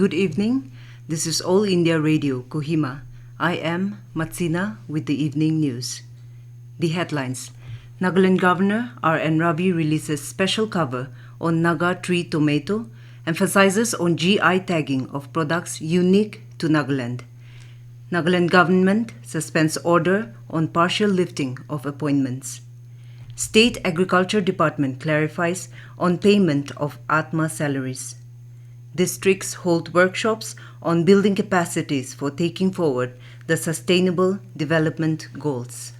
Good evening. This is All India Radio, Kohima. I am Matsina with the evening news. The headlines. Nagaland Governor Ravi releases special cover on Naga Tree Tomato, emphasizes on GI tagging of products unique to Nagaland. Nagaland Government suspends order on partial lifting of appointments. State Agriculture Department clarifies on payment of ATMA salaries. Districts hold workshops on building capacities for taking forward the Sustainable Development Goals.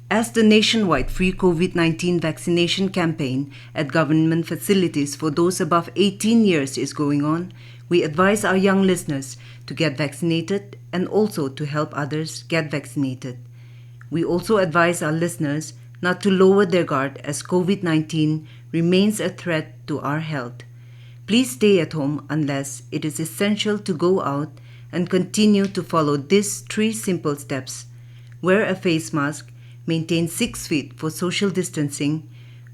As the nationwide free COVID-19 vaccination campaign at government facilities for those above 18 years is going on, we advise our young listeners to get vaccinated and also to help others get vaccinated. We also advise our listeners not to lower their guard as COVID-19 remains a threat to our health. Please stay at home unless it is essential to go out and continue to follow these 3 simple steps. Wear a face mask, maintain 6 feet for social distancing,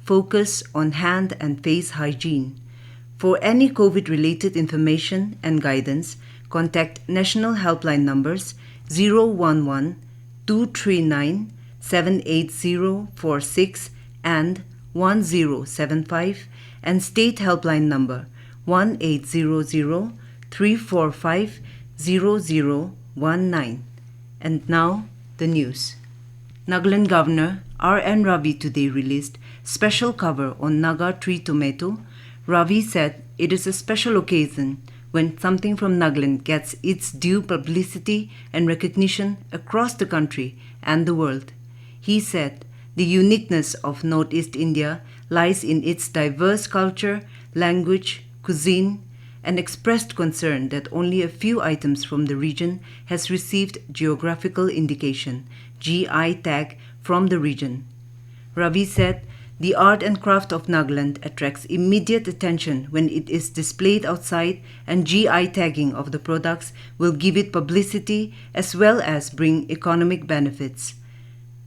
focus on hand and face hygiene. For any COVID-related information and guidance, contact national helpline numbers 011-239-78046 and 1075 and state helpline number 1-800-345-0019. And now, the news. Nagaland Governor Ravi today released special cover on Naga Tree Tomato. Ravi said it is a special occasion when something from Nagaland gets its due publicity and recognition across the country and the world. He said the uniqueness of Northeast India lies in its diverse culture, language, cuisine, and expressed concern that only a few items from the region has received geographical indication, GI tag, from the region. Ravi said the art and craft of Nagaland attracts immediate attention when it is displayed outside, and GI tagging of the products will give it publicity as well as bring economic benefits.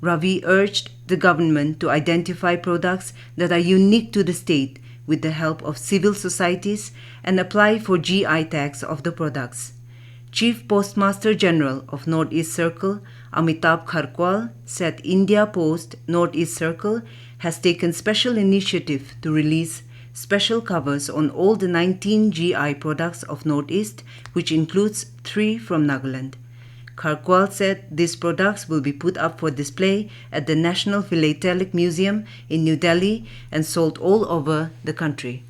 Ravi urged the government to identify products that are unique to the state with the help of civil societies and apply for GI tags of the products. Chief Postmaster General of Northeast Circle, Amitabh Kharkwal, said India Post Northeast Circle has taken special initiative to release special covers on all the 19 GI products of Northeast, which includes 3 from Nagaland. Kharkwal said these products will be put up for display at the National Philatelic Museum in New Delhi and sold all over the country.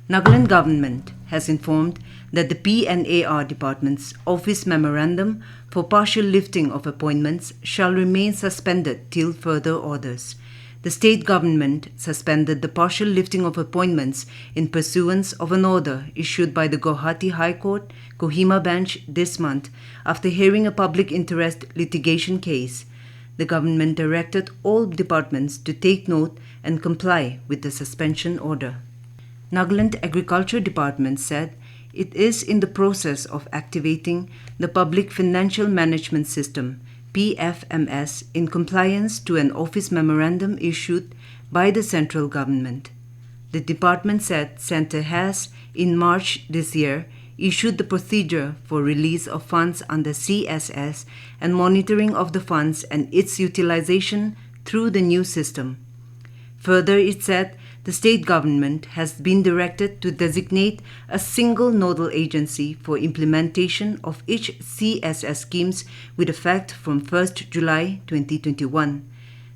Nagaland Government has informed that the PNAR Department's office memorandum for partial lifting of appointments shall remain suspended till further orders. The state government suspended the partial lifting of appointments in pursuance of an order issued by the Guwahati High Court, Kohima bench this month after hearing a public interest litigation case. The government directed all departments to take note and comply with the suspension order. Nagaland Agriculture Department said it is in the process of activating the Public Financial Management System PFMS in compliance to an office memorandum issued by the central government. The department said Centre has, in March this year, issued the procedure for release of funds under CSS and monitoring of the funds and its utilization through the new system. Further, it said the state government has been directed to designate a single nodal agency for implementation of each CSS schemes with effect from 1st July 2021.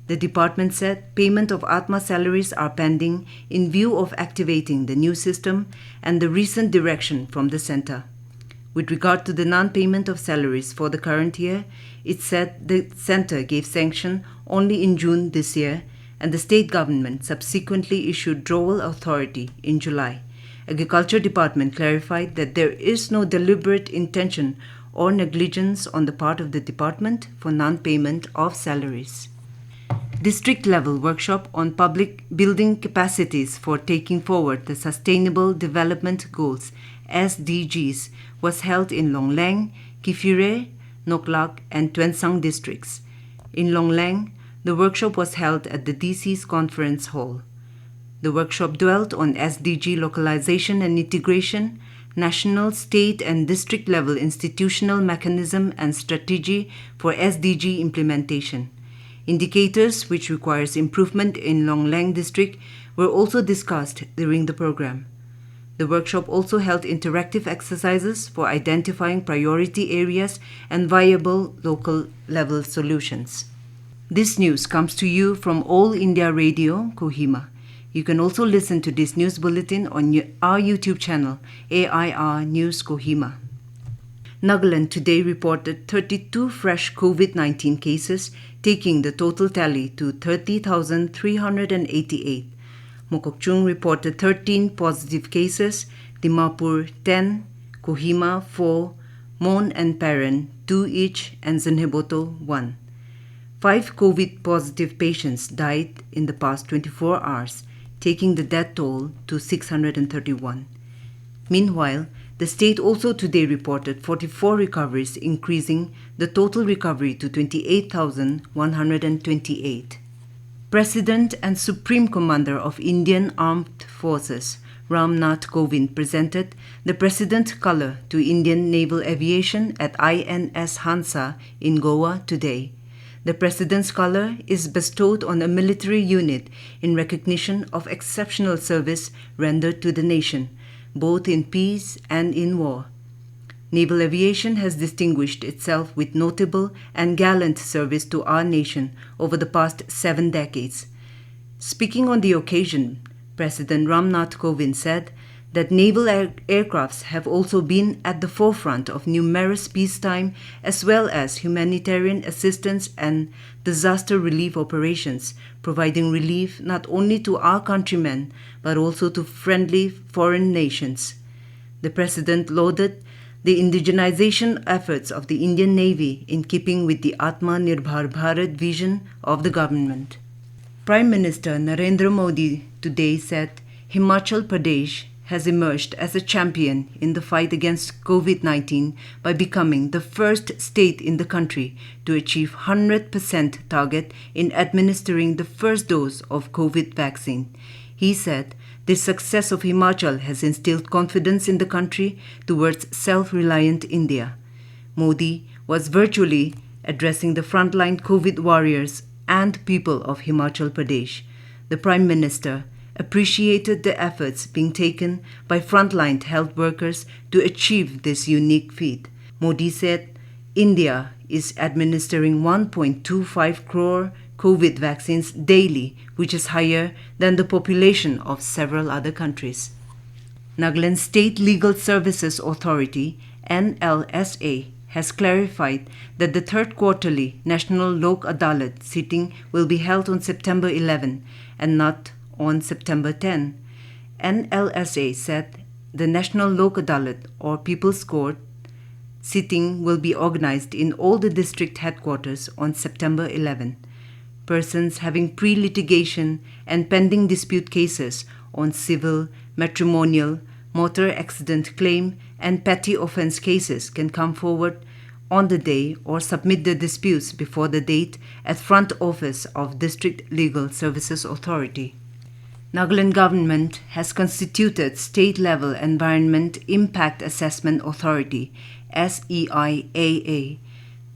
The department said payment of ATMA salaries are pending in view of activating the new system and the recent direction from the centre. With regard to the non-payment of salaries for the current year, it said the centre gave sanction only in June this year, and the state government subsequently issued drawal authority in July. Agriculture Department clarified that there is no deliberate intention or negligence on the part of the department for non-payment of salaries. District-level workshop on public building capacities for taking forward the Sustainable Development Goals (SDGs) was held in Longlang, Kifire, Noklak, and Tuensang districts. In Longlang, the workshop was held at the DC's conference hall. The workshop dwelt on SDG localization and integration, national, state and district level institutional mechanism and strategy for SDG implementation. Indicators which requires improvement in Long Lang district were also discussed during the program. The workshop also held interactive exercises for identifying priority areas and viable local level solutions. This news comes to you from All India Radio, Kohima. You can also listen to this news bulletin on our YouTube channel, AIR News Kohima. Nagaland today reported 32 fresh COVID-19 cases, taking the total tally to 30,388. Mokokchung reported 13 positive cases, Dimapur 10, Kohima 4, Mon and Paren 2 each, and Zenheboto 1. 5 COVID-positive patients died in the past 24 hours, taking the death toll to 631. Meanwhile, the state also today reported 44 recoveries, increasing the total recovery to 28,128. President and Supreme Commander of Indian Armed Forces, Ram Nath Kovind, presented the President's Colour to Indian Naval Aviation at INS Hansa in Goa today. The President's Colour is bestowed on a military unit in recognition of exceptional service rendered to the nation, both in peace and in war. Naval aviation has distinguished itself with notable and gallant service to our nation over the past 7 decades. Speaking on the occasion, President Ram Nath Kovind said that naval aircrafts have also been at the forefront of numerous peacetime as well as humanitarian assistance and disaster relief operations, providing relief not only to our countrymen but also to friendly foreign nations. The President lauded the indigenization efforts of the Indian Navy in keeping with the Atma Nirbhar Bharat vision of the government. Prime Minister Narendra Modi today said Himachal Pradesh has emerged as a champion in the fight against COVID-19 by becoming the first state in the country to achieve 100% target in administering the first dose of COVID vaccine. He said the success of Himachal has instilled confidence in the country towards self-reliant India. Modi was virtually addressing the frontline COVID warriors and people of Himachal Pradesh. The Prime Minister appreciated the efforts being taken by frontline health workers to achieve this unique feat. Modi said India is administering 1.25 crore COVID vaccines daily, which is higher than the population of several other countries. Nagaland State Legal Services Authority, NLSA, has clarified that the third quarterly National Lok Adalat sitting will be held on September 11 and not on September 10. NLSA said the National Lok Adalat or People's Court sitting will be organized in all the district headquarters on September 11. Persons having pre-litigation and pending dispute cases on civil, matrimonial, motor accident claim and petty offence cases can come forward on the day or submit their disputes before the date at front office of District Legal Services Authority. Nagaland Government has constituted State-Level Environment Impact Assessment Authority, SEIAA.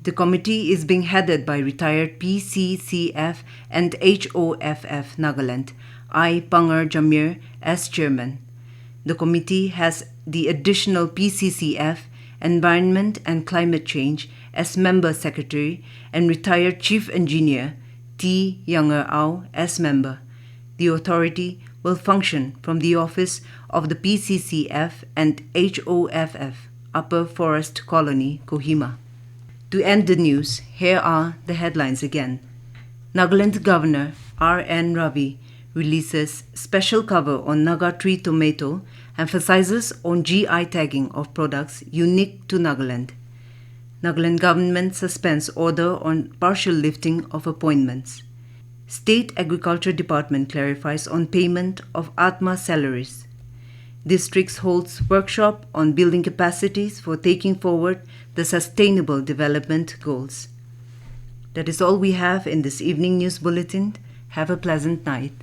The committee is being headed by retired PCCF and HOFF Nagaland, I. Pangar Jamir, as chairman. The committee has the additional PCCF, Environment and Climate Change, as member secretary and retired chief engineer T. Younger Au as member. The authority will function from the office of the PCCF and HOFF, Upper Forest Colony, Kohima. To end the news, here are the headlines again. Nagaland Governor R.N. Ravi releases special cover on Naga Tree Tomato, emphasizes on GI tagging of products unique to Nagaland. Nagaland Government suspends order on partial lifting of appointments. State Agriculture Department clarifies on payment of ATMA salaries. Districts holds workshop on building capacities for taking forward the Sustainable Development Goals. That is all we have in this evening news bulletin. Have a pleasant night.